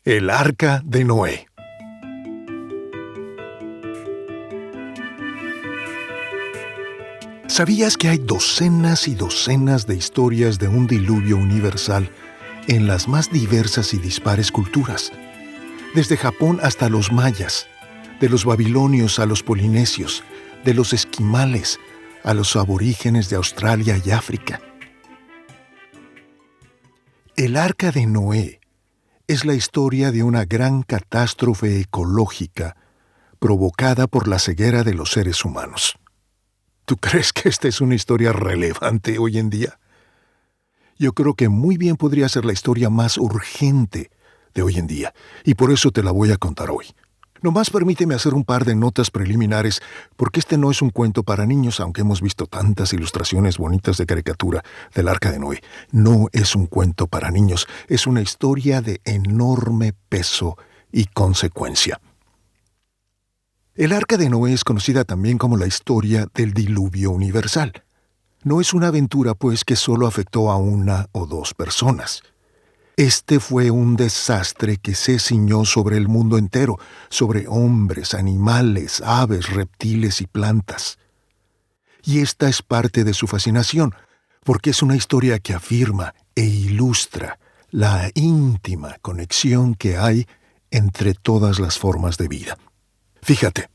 El Arca de Noé. ¿Sabías que hay docenas y docenas de historias de un diluvio universal en las más diversas y dispares culturas? Desde Japón hasta los mayas, de los babilonios a los polinesios, de los esquimales a los aborígenes de Australia y África. El Arca de Noé es la historia de una gran catástrofe ecológica provocada por la ceguera de los seres humanos. ¿Tú crees que esta es una historia relevante hoy en día? Yo creo que muy bien podría ser la historia más urgente de hoy en día, y por eso te la voy a contar hoy. Nomás permíteme hacer un par de notas preliminares, porque este no es un cuento para niños, aunque hemos visto tantas ilustraciones bonitas de caricatura del Arca de Noé. No es un cuento para niños, es una historia de enorme peso y consecuencia. El Arca de Noé es conocida también como la historia del diluvio universal. No es una aventura, pues, que solo afectó a una o dos personas. Este fue un desastre que se ciñó sobre el mundo entero, sobre hombres, animales, aves, reptiles y plantas. Y esta es parte de su fascinación, porque es una historia que afirma e ilustra la íntima conexión que hay entre todas las formas de vida. Fíjate,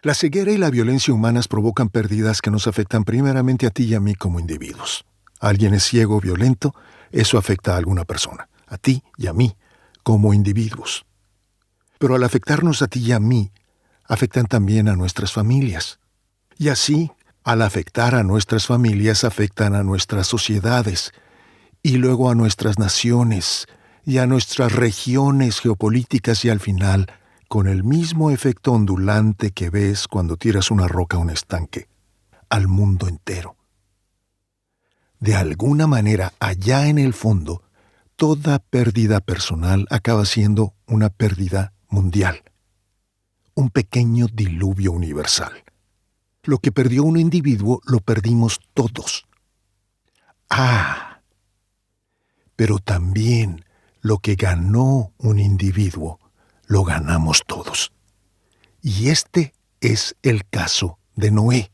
la ceguera y la violencia humanas provocan pérdidas que nos afectan primeramente a ti y a mí como individuos. Alguien es ciego o violento, eso afecta a alguna persona, a ti y a mí, como individuos. Pero al afectarnos a ti y a mí, afectan también a nuestras familias. Y así, al afectar a nuestras familias, afectan a nuestras sociedades, y luego a nuestras naciones, y a nuestras regiones geopolíticas, y al final, con el mismo efecto ondulante que ves cuando tiras una roca a un estanque, al mundo entero. De alguna manera, allá en el fondo, toda pérdida personal acaba siendo una pérdida mundial. Un pequeño diluvio universal. Lo que perdió un individuo, lo perdimos todos. Pero también lo que ganó un individuo, lo ganamos todos. Y este es el caso de Noé,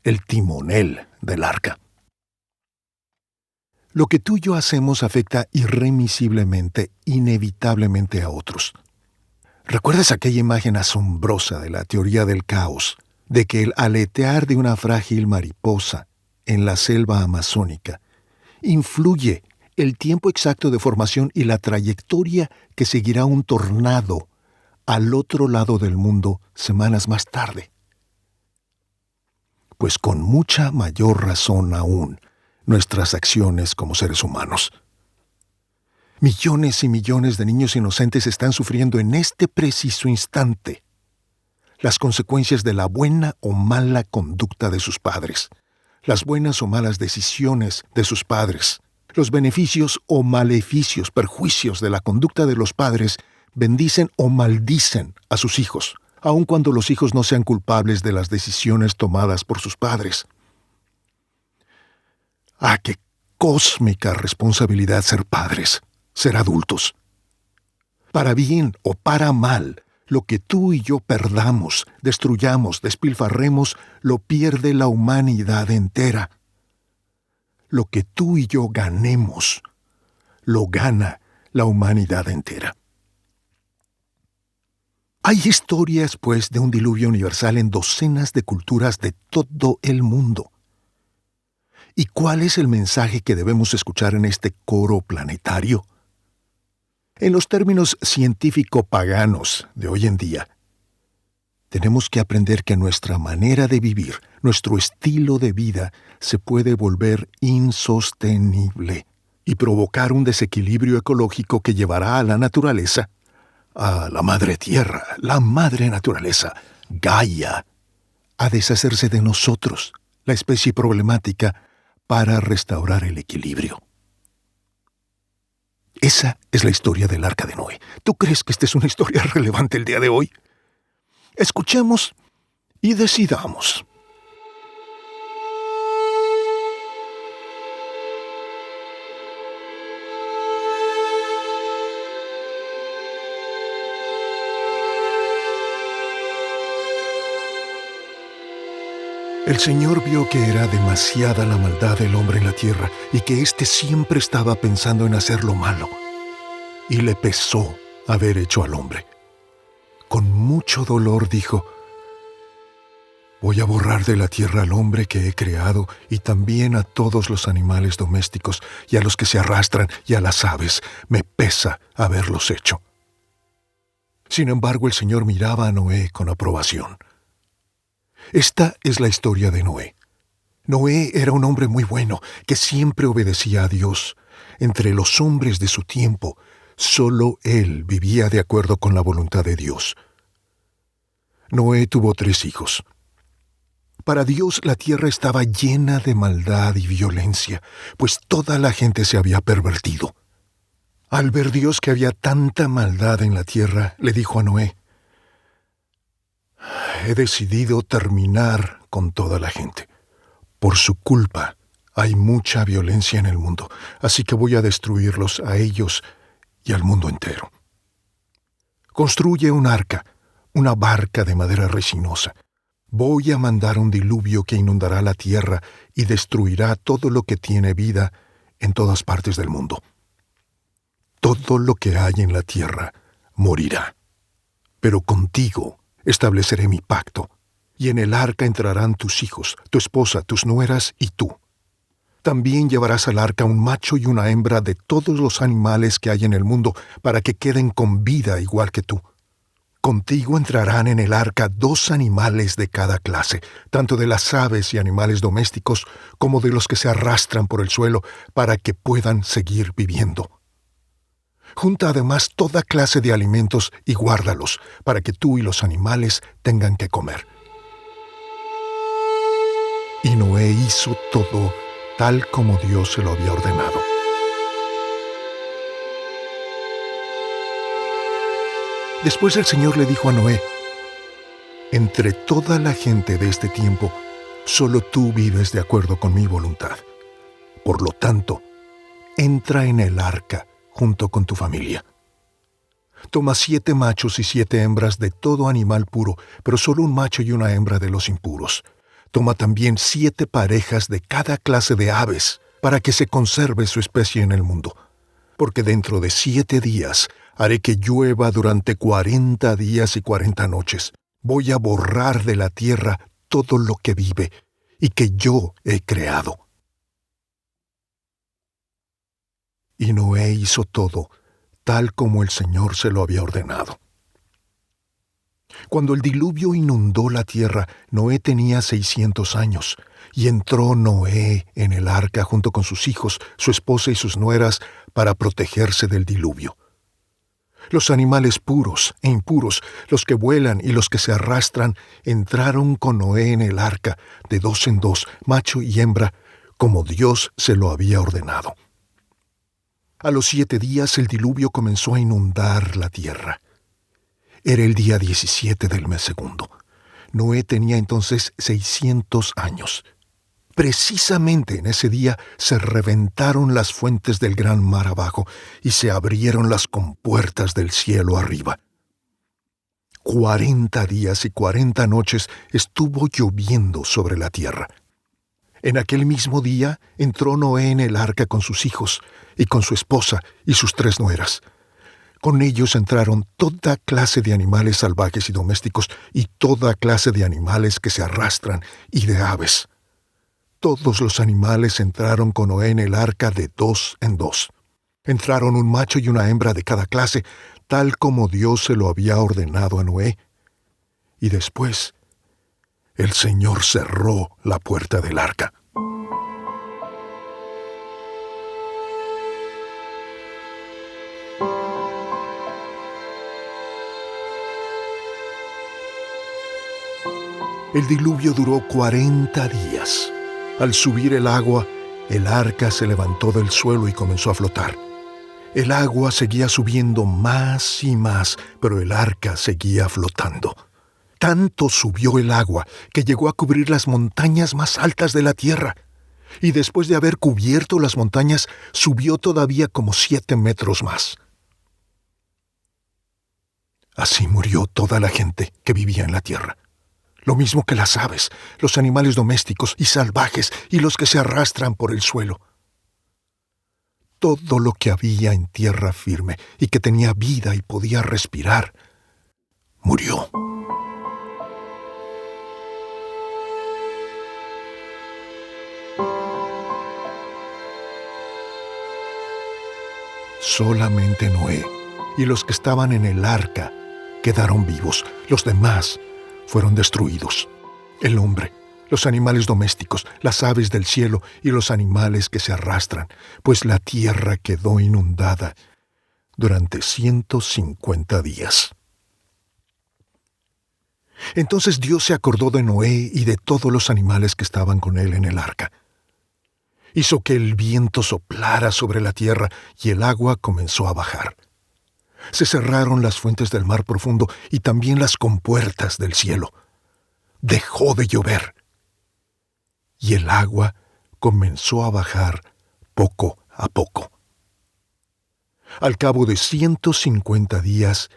el timonel del arca. Lo que tú y yo hacemos afecta irremisiblemente, inevitablemente a otros. ¿Recuerdas aquella imagen asombrosa de la teoría del caos, de que el aletear de una frágil mariposa en la selva amazónica influye el tiempo exacto de formación y la trayectoria que seguirá un tornado al otro lado del mundo semanas más tarde? Pues con mucha mayor razón aún, nuestras acciones como seres humanos. Millones y millones de niños inocentes están sufriendo en este preciso instante las consecuencias de la buena o mala conducta de sus padres, las buenas o malas decisiones de sus padres, los beneficios o maleficios, perjuicios de la conducta de los padres bendicen o maldicen a sus hijos, aun cuando los hijos no sean culpables de las decisiones tomadas por sus padres. ¡Qué cósmica responsabilidad ser padres, ser adultos! Para bien o para mal, lo que tú y yo perdamos, destruyamos, despilfarremos, lo pierde la humanidad entera. Lo que tú y yo ganemos, lo gana la humanidad entera. Hay historias, pues, de un diluvio universal en docenas de culturas de todo el mundo. ¿Y cuál es el mensaje que debemos escuchar en este coro planetario? En los términos científico-paganos de hoy en día, tenemos que aprender que nuestra manera de vivir, nuestro estilo de vida, se puede volver insostenible y provocar un desequilibrio ecológico que llevará a la naturaleza, a la madre tierra, la madre naturaleza, Gaia, a deshacerse de nosotros, la especie problemática, para restaurar el equilibrio. Esa es la historia del Arca de Noé. ¿Tú crees que esta es una historia relevante el día de hoy? Escuchemos y decidamos. El Señor vio que era demasiada la maldad del hombre en la tierra y que éste siempre estaba pensando en hacer lo malo. Y le pesó haber hecho al hombre. Con mucho dolor dijo: voy a borrar de la tierra al hombre que he creado y también a todos los animales domésticos y a los que se arrastran y a las aves. Me pesa haberlos hecho. Sin embargo, el Señor miraba a Noé con aprobación. Esta es la historia de Noé. Noé era un hombre muy bueno, que siempre obedecía a Dios. Entre los hombres de su tiempo, solo él vivía de acuerdo con la voluntad de Dios. Noé tuvo 3 hijos. Para Dios la tierra estaba llena de maldad y violencia, pues toda la gente se había pervertido. Al ver Dios que había tanta maldad en la tierra, le dijo a Noé: he decidido terminar con toda la gente. Por su culpa hay mucha violencia en el mundo, así que voy a destruirlos a ellos y al mundo entero. Construye un arca, una barca de madera resinosa. Voy a mandar un diluvio que inundará la tierra y destruirá todo lo que tiene vida en todas partes del mundo. Todo lo que hay en la tierra morirá. Pero contigo estableceré mi pacto, y en el arca entrarán tus hijos, tu esposa, tus nueras y tú. También llevarás al arca un macho y una hembra de todos los animales que hay en el mundo, para que queden con vida igual que tú. Contigo entrarán en el arca 2 animales de cada clase, tanto de las aves y animales domésticos como de los que se arrastran por el suelo, para que puedan seguir viviendo. Junta además toda clase de alimentos y guárdalos, para que tú y los animales tengan que comer. Y Noé hizo todo tal como Dios se lo había ordenado. Después el Señor le dijo a Noé: entre toda la gente de este tiempo, solo tú vives de acuerdo con mi voluntad. Por lo tanto, entra en el arca junto con tu familia. Toma 7 machos y 7 hembras de todo animal puro, pero solo un macho y una hembra de los impuros. Toma también 7 parejas de cada clase de aves, para que se conserve su especie en el mundo. Porque dentro de 7 días haré que llueva durante 40 días y 40 noches. Voy a borrar de la tierra todo lo que vive y que yo he creado. Y Noé hizo todo, tal como el Señor se lo había ordenado. Cuando el diluvio inundó la tierra, Noé tenía 600 años, y entró Noé en el arca junto con sus hijos, su esposa y sus nueras, para protegerse del diluvio. Los animales puros e impuros, los que vuelan y los que se arrastran, entraron con Noé en el arca, de 2 en 2, macho y hembra, como Dios se lo había ordenado. A los 7 días el diluvio comenzó a inundar la tierra. Era el día 17 del mes segundo. Noé tenía entonces 600 años. Precisamente en ese día se reventaron las fuentes del gran mar abajo y se abrieron las compuertas del cielo arriba. 40 días y 40 noches estuvo lloviendo sobre la tierra. En aquel mismo día entró Noé en el arca con sus hijos, y con su esposa y sus 3 nueras. Con ellos entraron toda clase de animales salvajes y domésticos, y toda clase de animales que se arrastran, y de aves. Todos los animales entraron con Noé en el arca de 2 en 2. Entraron un macho y una hembra de cada clase, tal como Dios se lo había ordenado a Noé. Y después, el Señor cerró la puerta del arca. El diluvio duró 40 días. Al subir el agua, el arca se levantó del suelo y comenzó a flotar. El agua seguía subiendo más y más, pero el arca seguía flotando. Tanto subió el agua que llegó a cubrir las montañas más altas de la tierra. Y después de haber cubierto las montañas, subió todavía como 7 metros más. Así murió toda la gente que vivía en la tierra. lo mismo que las aves, los animales domésticos y salvajes y los que se arrastran por el suelo. Todo lo que había en tierra firme y que tenía vida y podía respirar, murió. Solamente Noé y los que estaban en el arca quedaron vivos. Los demás fueron destruidos. El hombre, los animales domésticos, las aves del cielo y los animales que se arrastran, pues la tierra quedó inundada durante 150 días. Entonces Dios se acordó de Noé y de todos los animales que estaban con él en el arca. Hizo que el viento soplara sobre la tierra y el agua comenzó a bajar. Se cerraron las fuentes del mar profundo y también las compuertas del cielo. Dejó de llover. Y el agua comenzó a bajar poco a poco. Al cabo de 150 días,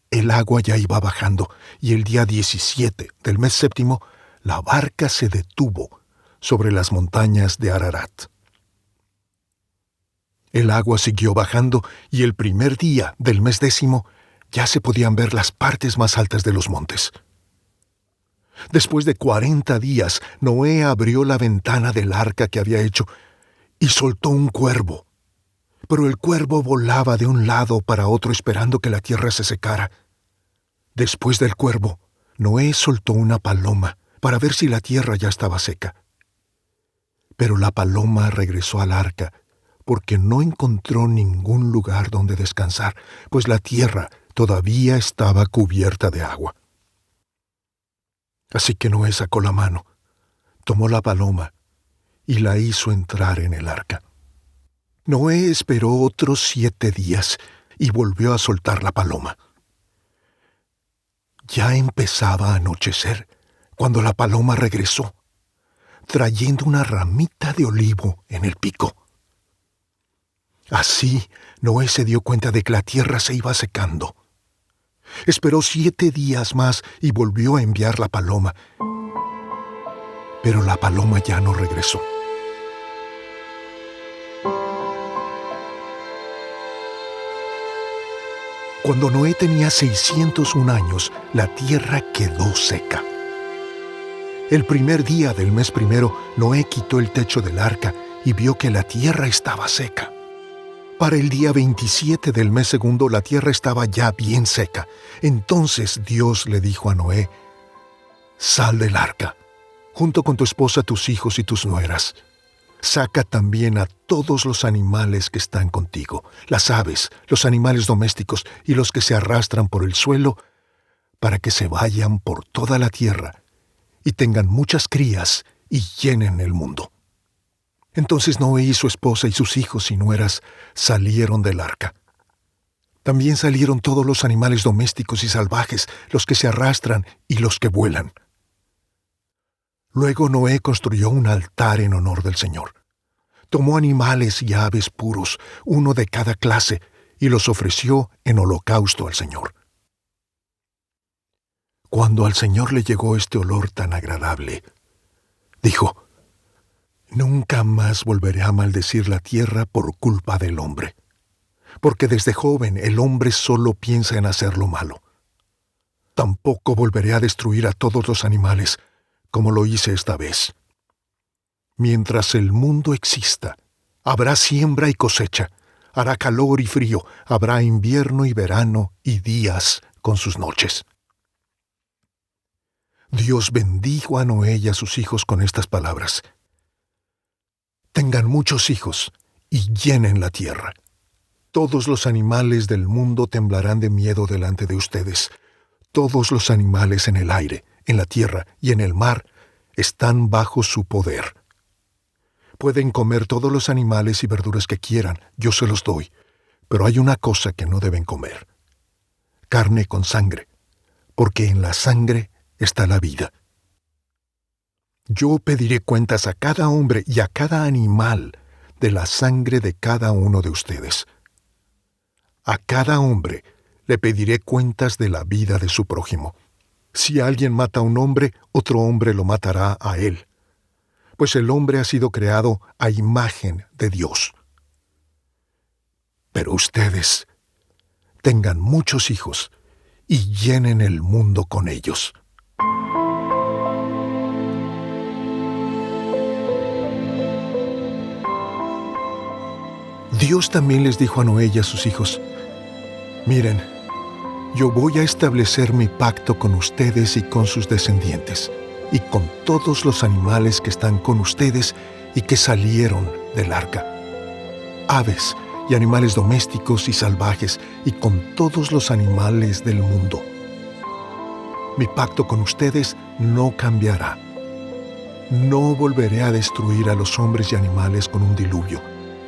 el agua ya iba bajando y el día 17 del mes séptimo, la barca se detuvo sobre las montañas de Ararat. El agua siguió bajando y el primer día del mes 10 ya se podían ver las partes más altas de los montes. Después de 40 días, Noé abrió la ventana del arca que había hecho y soltó un cuervo. Pero el cuervo volaba de un lado para otro esperando que la tierra se secara. Después del cuervo, Noé soltó una paloma para ver si la tierra ya estaba seca. Pero la paloma regresó al arca porque no encontró ningún lugar donde descansar, pues la tierra todavía estaba cubierta de agua. Así que Noé sacó la mano, tomó la paloma y la hizo entrar en el arca. Noé esperó otros 7 días y volvió a soltar la paloma. Ya empezaba a anochecer cuando la paloma regresó, trayendo una ramita de olivo en el pico. Así, Noé se dio cuenta de que la tierra se iba secando. Esperó 7 días más y volvió a enviar la paloma. Pero la paloma ya no regresó. Cuando Noé tenía 601 años, la tierra quedó seca. El primer día del mes primero, Noé quitó el techo del arca y vio que la tierra estaba seca. Para el día 27 del mes segundo, la tierra estaba ya bien seca. Entonces Dios le dijo a Noé: «Sal del arca, junto con tu esposa, tus hijos y tus nueras. Saca también a todos los animales que están contigo, las aves, los animales domésticos y los que se arrastran por el suelo, para que se vayan por toda la tierra y tengan muchas crías y llenen el mundo». Entonces Noé y su esposa y sus hijos y nueras salieron del arca. También salieron todos los animales domésticos y salvajes, los que se arrastran y los que vuelan. Luego Noé construyó un altar en honor del Señor. Tomó animales y aves puros, uno de cada clase, y los ofreció en holocausto al Señor. Cuando al Señor le llegó este olor tan agradable, dijo: «Nunca más volveré a maldecir la tierra por culpa del hombre, porque desde joven el hombre solo piensa en hacer lo malo. Tampoco volveré a destruir a todos los animales, como lo hice esta vez. Mientras el mundo exista, habrá siembra y cosecha, hará calor y frío, habrá invierno y verano y días con sus noches». Dios bendijo a Noé y a sus hijos con estas palabras: «Tengan muchos hijos y llenen la tierra. Todos los animales del mundo temblarán de miedo delante de ustedes. Todos los animales en el aire, en la tierra y en el mar están bajo su poder. Pueden comer todos los animales y verduras que quieran, yo se los doy, pero hay una cosa que no deben comer: carne con sangre, porque en la sangre está la vida. Yo pediré cuentas a cada hombre y a cada animal de la sangre de cada uno de ustedes. A cada hombre le pediré cuentas de la vida de su prójimo. Si alguien mata a un hombre, otro hombre lo matará a él. Pues el hombre ha sido creado a imagen de Dios. Pero ustedes tengan muchos hijos y llenen el mundo con ellos. Dios también les dijo a Noé y a sus hijos: miren, yo voy a establecer mi pacto con ustedes y con sus descendientes, y con todos los animales que están con ustedes y que salieron del arca, aves y animales domésticos y salvajes, y con todos los animales del mundo. Mi pacto con ustedes no cambiará. No volveré a destruir a los hombres y animales con un diluvio.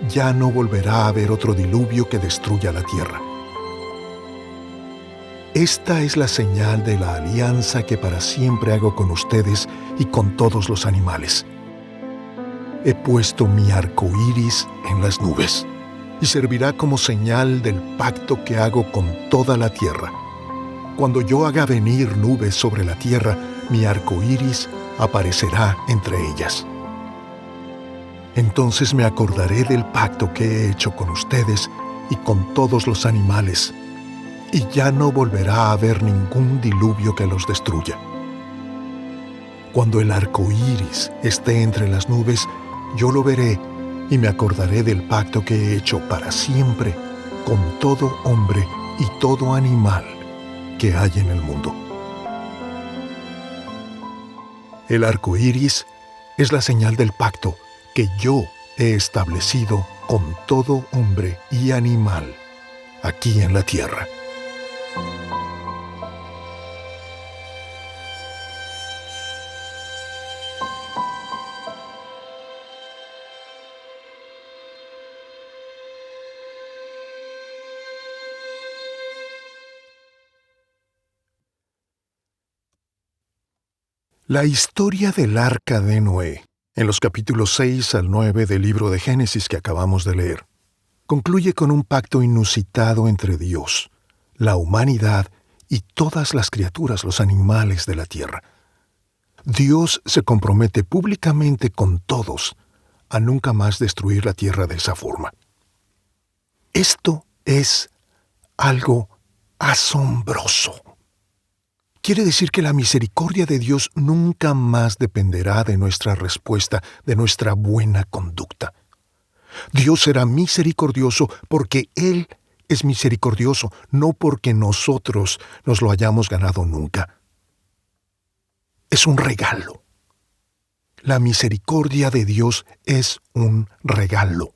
Ya no volverá a haber otro diluvio que destruya la tierra. Esta es la señal de la alianza que para siempre hago con ustedes y con todos los animales. He puesto mi arco iris en las nubes, y servirá como señal del pacto que hago con toda la tierra. Cuando yo haga venir nubes sobre la tierra, mi arco iris aparecerá entre ellas. Entonces me acordaré del pacto que he hecho con ustedes y con todos los animales, y ya no volverá a haber ningún diluvio que los destruya. Cuando el arco iris esté entre las nubes, yo lo veré y me acordaré del pacto que he hecho para siempre con todo hombre y todo animal que hay en el mundo. El arco iris es la señal del pacto que yo he establecido con todo hombre y animal aquí en la tierra. La historia del arca de Noé, en los capítulos 6 al 9 del libro de Génesis que acabamos de leer, concluye con un pacto inusitado entre Dios, la humanidad y todas las criaturas, los animales de la tierra. Dios se compromete públicamente con todos a nunca más destruir la tierra de esa forma. Esto es algo asombroso. Quiere decir que la misericordia de Dios nunca más dependerá de nuestra respuesta, de nuestra buena conducta. Dios será misericordioso porque Él es misericordioso, no porque nosotros nos lo hayamos ganado nunca. Es un regalo. La misericordia de Dios es un regalo.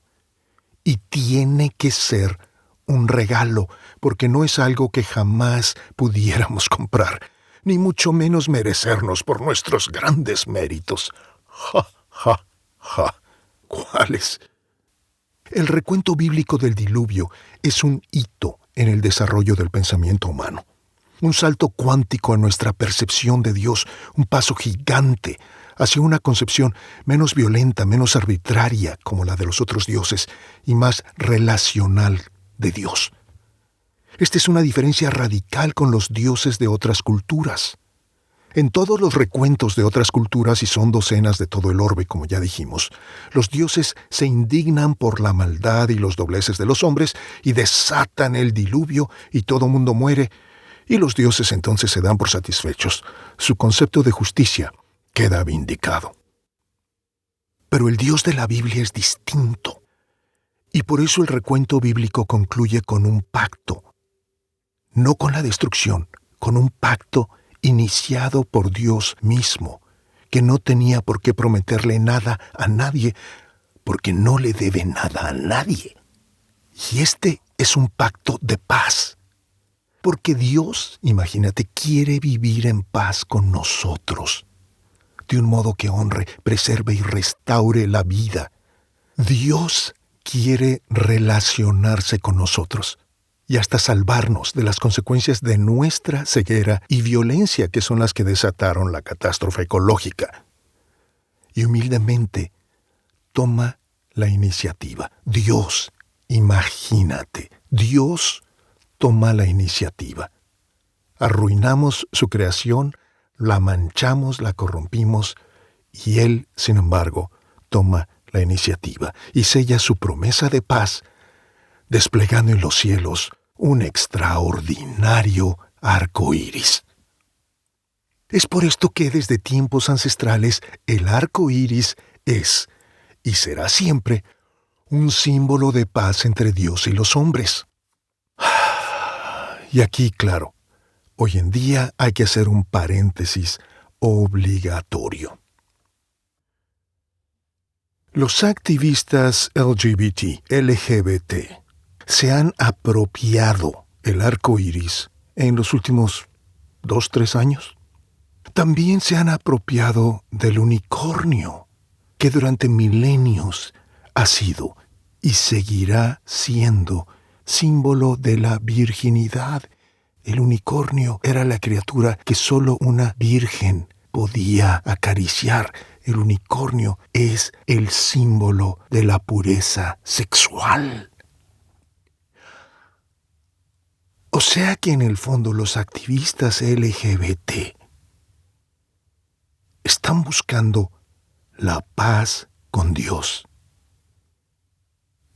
Y tiene que ser un regalo, porque no es algo que jamás pudiéramos comprar, ni mucho menos merecernos por nuestros grandes méritos. ¡Ja, ja, ja! ¿Cuáles? El recuento bíblico del diluvio es un hito en el desarrollo del pensamiento humano. Un salto cuántico en nuestra percepción de Dios, un paso gigante hacia una concepción menos violenta, menos arbitraria como la de los otros dioses y más relacional de Dios. Esta es una diferencia radical con los dioses de otras culturas. En todos los recuentos de otras culturas, y son docenas de todo el orbe, como ya dijimos, los dioses se indignan por la maldad y los dobleces de los hombres y desatan el diluvio y todo mundo muere, y los dioses entonces se dan por satisfechos. Su concepto de justicia queda vindicado. Pero el Dios de la Biblia es distinto, y por eso el recuento bíblico concluye con un pacto. No con la destrucción, con un pacto iniciado por Dios mismo, que no tenía por qué prometerle nada a nadie, porque no le debe nada a nadie. Y este es un pacto de paz, porque Dios, imagínate, quiere vivir en paz con nosotros, de un modo que honre, preserve y restaure la vida. Dios quiere relacionarse con nosotros y hasta salvarnos de las consecuencias de nuestra ceguera y violencia, que son las que desataron la catástrofe ecológica. Y humildemente toma la iniciativa. Dios, imagínate, Dios toma la iniciativa. Arruinamos su creación, la manchamos, la corrompimos, y Él, sin embargo, toma la iniciativa y sella su promesa de paz, desplegando en los cielos un extraordinario arco iris. Es por esto que desde tiempos ancestrales el arco iris es, y será siempre, un símbolo de paz entre Dios y los hombres. Y aquí, claro, hoy en día hay que hacer un paréntesis obligatorio. Los activistas LGBT se han apropiado el arco iris en los últimos 2-3 años. También se han apropiado del unicornio, que durante milenios ha sido y seguirá siendo símbolo de la virginidad. El unicornio era la criatura que solo una virgen podía acariciar. El unicornio es el símbolo de la pureza sexual. O sea que en el fondo los activistas LGBT están buscando la paz con Dios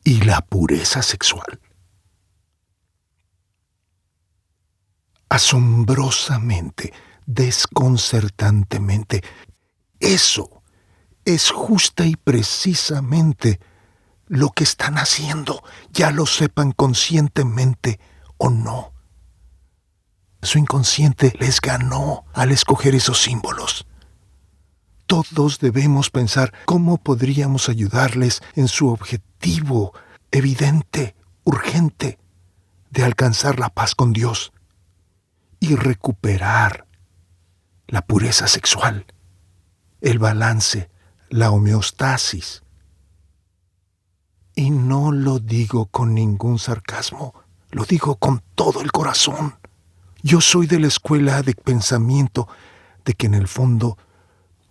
y la pureza sexual. Asombrosamente, desconcertantemente, eso es justa y precisamente lo que están haciendo, ya lo sepan conscientemente o no. Su inconsciente les ganó al escoger esos símbolos. Todos debemos pensar cómo podríamos ayudarles en su objetivo evidente, urgente, de alcanzar la paz con Dios y recuperar la pureza sexual, el balance, la homeostasis. Y no lo digo con ningún sarcasmo, lo digo con todo el corazón. Yo soy de la escuela de pensamiento de que en el fondo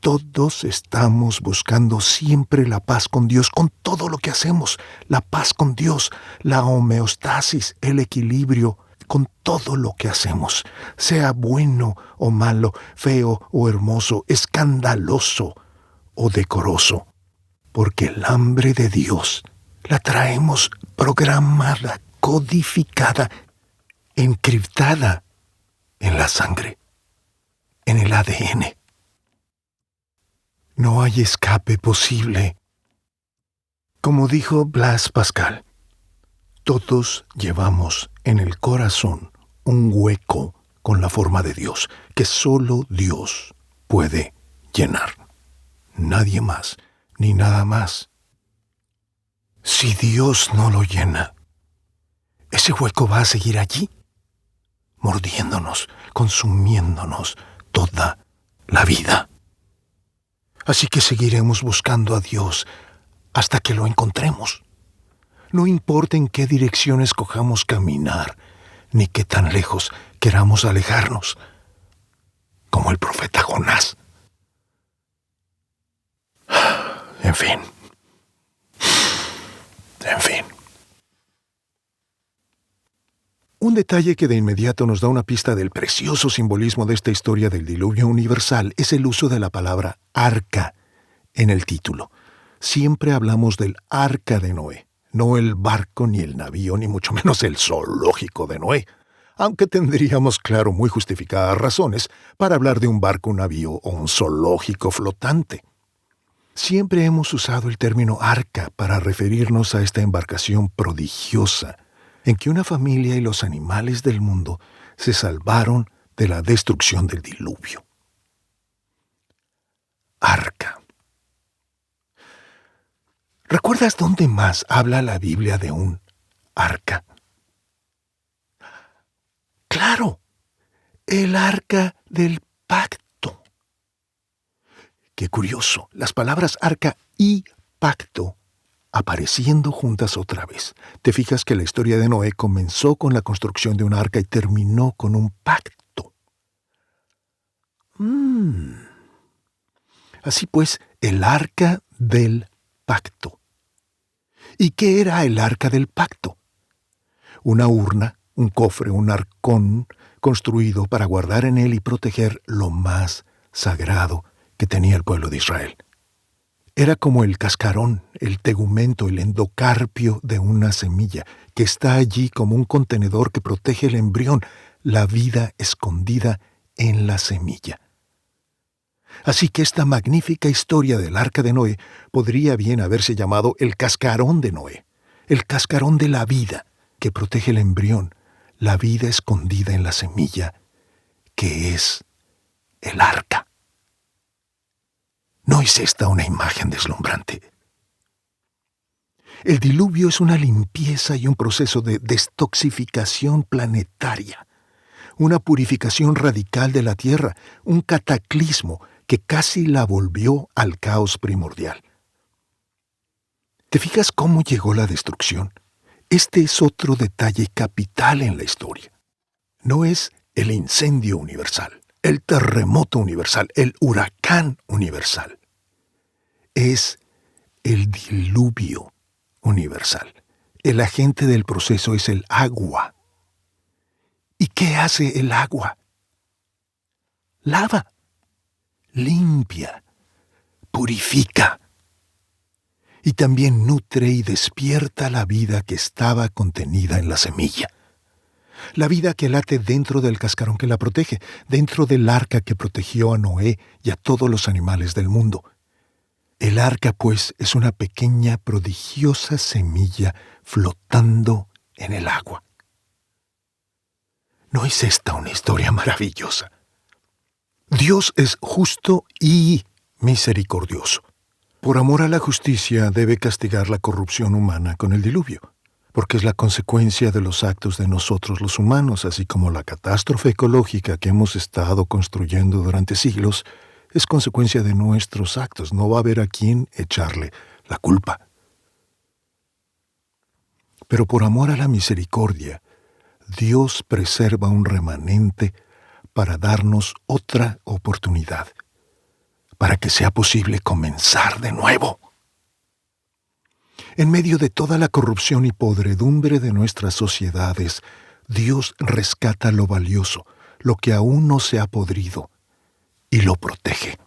todos estamos buscando siempre la paz con Dios, con todo lo que hacemos, la paz con Dios, la homeostasis, el equilibrio, con todo lo que hacemos, sea bueno o malo, feo o hermoso, escandaloso o decoroso, porque el hambre de Dios la traemos programada, codificada, encriptada en la sangre, en el ADN. No hay escape posible. Como dijo Blaise Pascal, todos llevamos en el corazón un hueco con la forma de Dios, que solo Dios puede llenar. Nadie más, ni nada más. Si Dios no lo llena, ese hueco va a seguir allí, mordiéndonos, consumiéndonos toda la vida. Así que seguiremos buscando a Dios hasta que lo encontremos. No importa en qué dirección escojamos caminar, ni qué tan lejos queramos alejarnos, como el profeta Jonás. En fin. Un detalle que de inmediato nos da una pista del precioso simbolismo de esta historia del diluvio universal es el uso de la palabra arca en el título. Siempre hablamos del arca de Noé, no el barco, ni el navío, ni mucho menos el zoológico de Noé, aunque tendríamos, claro, muy justificadas razones para hablar de un barco, un navío o un zoológico flotante. Siempre hemos usado el término arca para referirnos a esta embarcación prodigiosa, en que una familia y los animales del mundo se salvaron de la destrucción del diluvio. Arca. ¿Recuerdas dónde más habla la Biblia de un arca? ¡Claro! El arca del pacto. Qué curioso, las palabras arca y pacto apareciendo juntas otra vez. Te fijas que la historia de Noé comenzó con la construcción de un arca y terminó con un pacto. Así pues, el arca del pacto. ¿Y qué era el arca del pacto? Una urna, un cofre, un arcón construido para guardar en él y proteger lo más sagrado que tenía el pueblo de Israel. Era como el cascarón, el tegumento, el endocarpio de una semilla, que está allí como un contenedor que protege el embrión, la vida escondida en la semilla. Así que esta magnífica historia del arca de Noé podría bien haberse llamado el cascarón de Noé, el cascarón de la vida que protege el embrión, la vida escondida en la semilla, que es el arca. ¿No es esta una imagen deslumbrante? El diluvio es una limpieza y un proceso de destoxificación planetaria, una purificación radical de la Tierra, un cataclismo que casi la volvió al caos primordial. ¿Te fijas cómo llegó la destrucción? Este es otro detalle capital en la historia. No es el incendio universal, el terremoto universal, el huracán universal. Es el diluvio universal. El agente del proceso es el agua. ¿Y qué hace el agua? Lava, limpia, purifica. Y también nutre y despierta la vida que estaba contenida en la semilla. La vida que late dentro del cascarón que la protege, dentro del arca que protegió a Noé y a todos los animales del mundo. El arca, pues, es una pequeña, prodigiosa semilla flotando en el agua. ¿No es esta una historia maravillosa? Dios es justo y misericordioso. Por amor a la justicia debe castigar la corrupción humana con el diluvio, porque es la consecuencia de los actos de nosotros los humanos, así como la catástrofe ecológica que hemos estado construyendo durante siglos es consecuencia de nuestros actos. No va a haber a quien echarle la culpa. Pero por amor a la misericordia, Dios preserva un remanente para darnos otra oportunidad, para que sea posible comenzar de nuevo. En medio de toda la corrupción y podredumbre de nuestras sociedades, Dios rescata lo valioso, lo que aún no se ha podrido, y lo protege.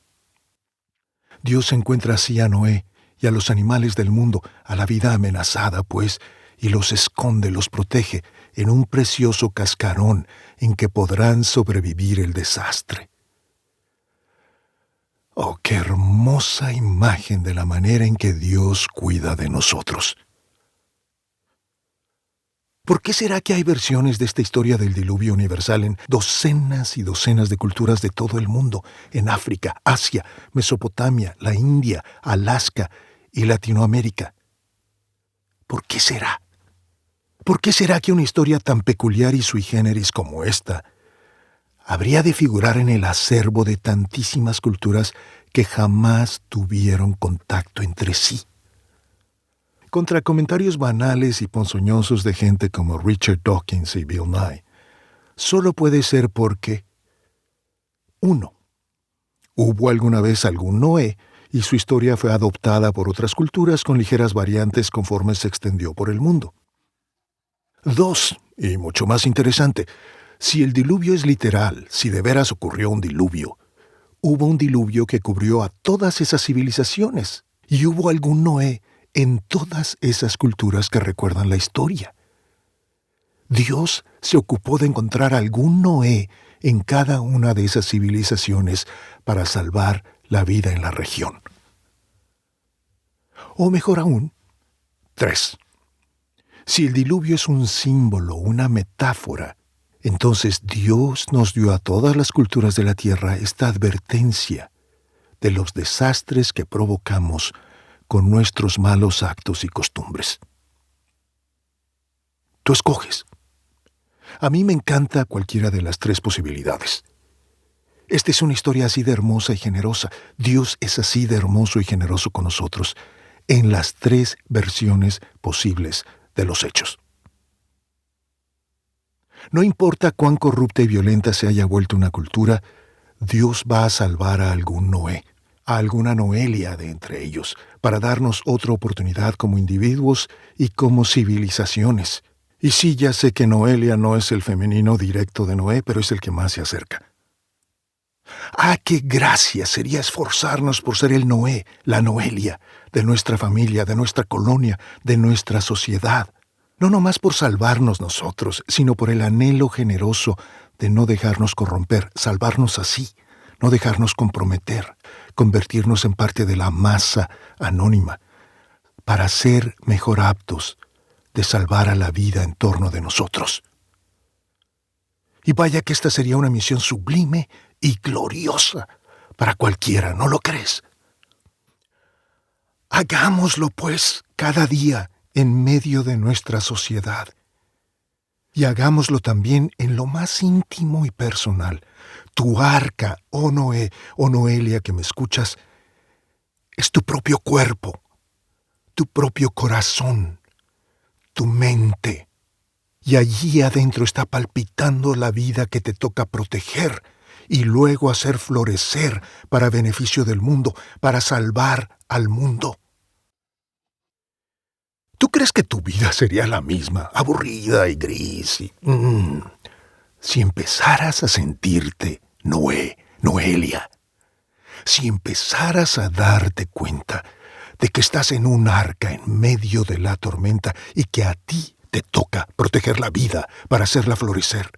Dios encuentra así a Noé y a los animales del mundo, a la vida amenazada, pues, y los esconde, los protege en un precioso cascarón en que podrán sobrevivir el desastre. Oh, qué hermosa imagen de la manera en que Dios cuida de nosotros. ¿Por qué será que hay versiones de esta historia del diluvio universal en docenas y docenas de culturas de todo el mundo? En África, Asia, Mesopotamia, la India, Alaska y Latinoamérica. ¿Por qué será? ¿Por qué será que una historia tan peculiar y sui generis como esta habría de figurar en el acervo de tantísimas culturas que jamás tuvieron contacto entre sí? Contra comentarios banales y ponzoñosos de gente como Richard Dawkins y Bill Nye, solo puede ser porque 1. Hubo alguna vez algún Noé y su historia fue adoptada por otras culturas con ligeras variantes conforme se extendió por el mundo. 2. Y mucho más interesante, si el diluvio es literal, si de veras ocurrió un diluvio, hubo un diluvio que cubrió a todas esas civilizaciones y hubo algún Noé en todas esas culturas que recuerdan la historia. Dios se ocupó de encontrar algún Noé en cada una de esas civilizaciones para salvar la vida en la región. O mejor aún, 3. Si el diluvio es un símbolo, una metáfora, entonces Dios nos dio a todas las culturas de la tierra esta advertencia de los desastres que provocamos con nuestros malos actos y costumbres. Tú escoges. A mí me encanta cualquiera de las 3 posibilidades. Esta es una historia así de hermosa y generosa. Dios es así de hermoso y generoso con nosotros en las 3 versiones posibles de los hechos. No importa cuán corrupta y violenta se haya vuelto una cultura, Dios va a salvar a algún Noé, a alguna Noelia de entre ellos, para darnos otra oportunidad como individuos y como civilizaciones, Y sí, ya sé que Noelia no es el femenino directo de Noé, pero es el que más se acerca. ¡Ah, qué gracia sería esforzarnos por ser el Noé, la Noelia, de nuestra familia, de nuestra colonia, de nuestra sociedad! No nomás por salvarnos nosotros, sino por el anhelo generoso de no dejarnos corromper, salvarnos así, no dejarnos comprometer, convertirnos en parte de la masa anónima, para ser mejor aptos de salvar a la vida en torno de nosotros. Y vaya que esta sería una misión sublime y gloriosa para cualquiera, ¿no lo crees? Hagámoslo, pues, cada día en medio de nuestra sociedad. Y hagámoslo también en lo más íntimo y personal. Tu arca, oh Noé, oh Noelia que me escuchas, es tu propio cuerpo, tu propio corazón, tu mente. Y allí adentro está palpitando la vida que te toca proteger y luego hacer florecer para beneficio del mundo, para salvar al mundo. ¿Tú crees que tu vida sería la misma, aburrida y gris? Si empezaras a sentirte, Noé, Noelia, si empezaras a darte cuenta de que estás en un arca en medio de la tormenta y que a ti te toca proteger la vida para hacerla florecer,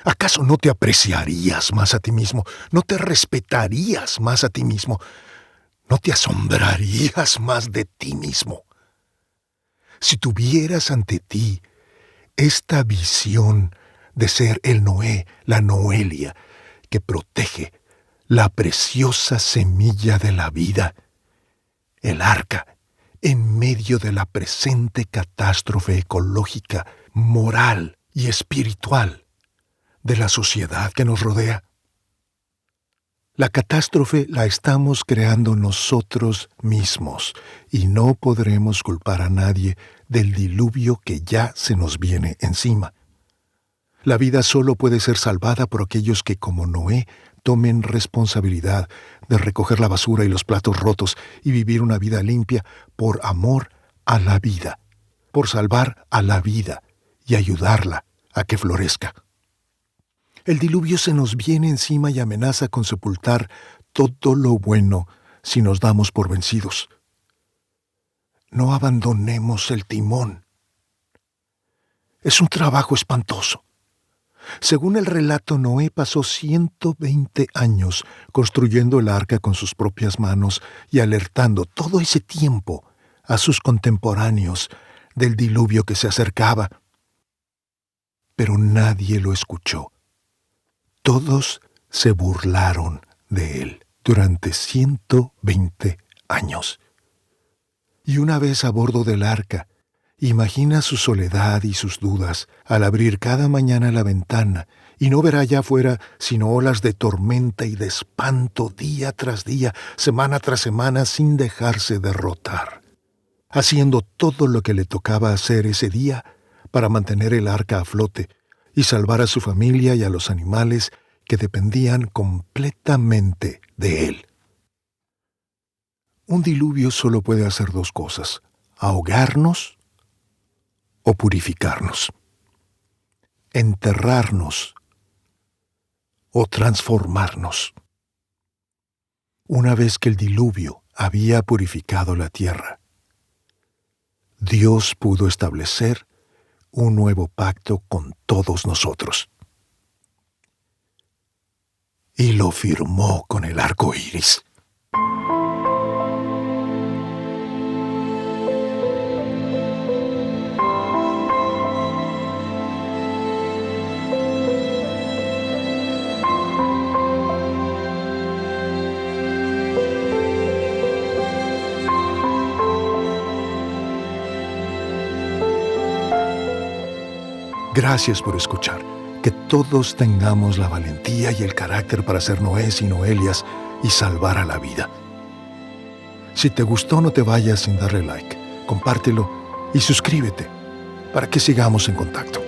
¿acaso no te apreciarías más a ti mismo? ¿No te respetarías más a ti mismo? ¿No te asombrarías más de ti mismo? Si tuvieras ante ti esta visión de ser el Noé, la Noelia, que protege la preciosa semilla de la vida, el arca, en medio de la presente catástrofe ecológica, moral y espiritual de la sociedad que nos rodea. La catástrofe la estamos creando nosotros mismos y no podremos culpar a nadie del diluvio que ya se nos viene encima. La vida solo puede ser salvada por aquellos que, como Noé, tomen responsabilidad de recoger la basura y los platos rotos y vivir una vida limpia por amor a la vida, por salvar a la vida y ayudarla a que florezca. El diluvio se nos viene encima y amenaza con sepultar todo lo bueno si nos damos por vencidos. No abandonemos el timón. Es un trabajo espantoso. Según el relato, Noé pasó 120 años construyendo el arca con sus propias manos y alertando todo ese tiempo a sus contemporáneos del diluvio que se acercaba. Pero nadie lo escuchó. Todos se burlaron de él durante 120 años. Y una vez a bordo del arca, imagina su soledad y sus dudas al abrir cada mañana la ventana y no ver allá afuera sino olas de tormenta y de espanto día tras día, semana tras semana, sin dejarse derrotar, haciendo todo lo que le tocaba hacer ese día para mantener el arca a flote y salvar a su familia y a los animales que dependían completamente de él. Un diluvio solo puede hacer dos cosas: ahogarnos o purificarnos, enterrarnos o transformarnos. Una vez que el diluvio había purificado la tierra, Dios pudo establecer un nuevo pacto con todos nosotros. Y lo firmó con el arco iris. Gracias por escuchar. Que todos tengamos la valentía y el carácter para ser Noés y Noelias y salvar a la vida. Si te gustó, no te vayas sin darle like. Compártelo y suscríbete para que sigamos en contacto.